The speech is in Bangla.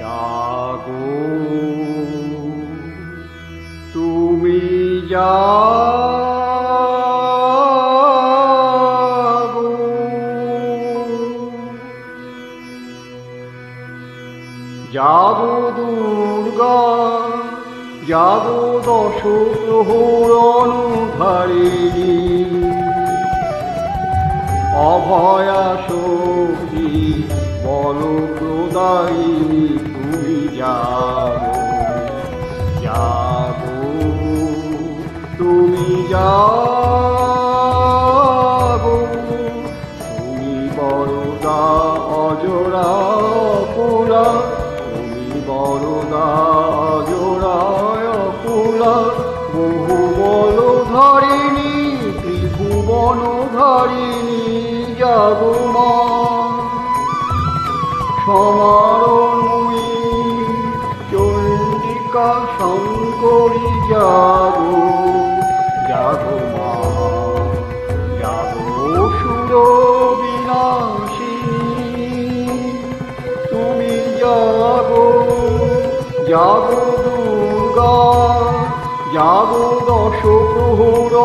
জাগো তুমি জাগো, জাগো দুর্গা জাগো দশ প্রহর অনুধারিণী, অভয়া শক্তি বল প্রদায়িনী তুমি জাগো, জাগো তুমি জাগো, তুমি বরদা অজরা অকুলা, তুমি বরদা অজরা অকুলা, বহু বল ধারিণী ত্রিভুবন ধারিণী জাগো মা, সমারণময়ী চণ্ডিকা শঙ্করী জাগো, জাগো মা, জাগো সুর বিনাশিনী তুমি জাগো, জাগো দুর্গা জাগো দশ প্রহর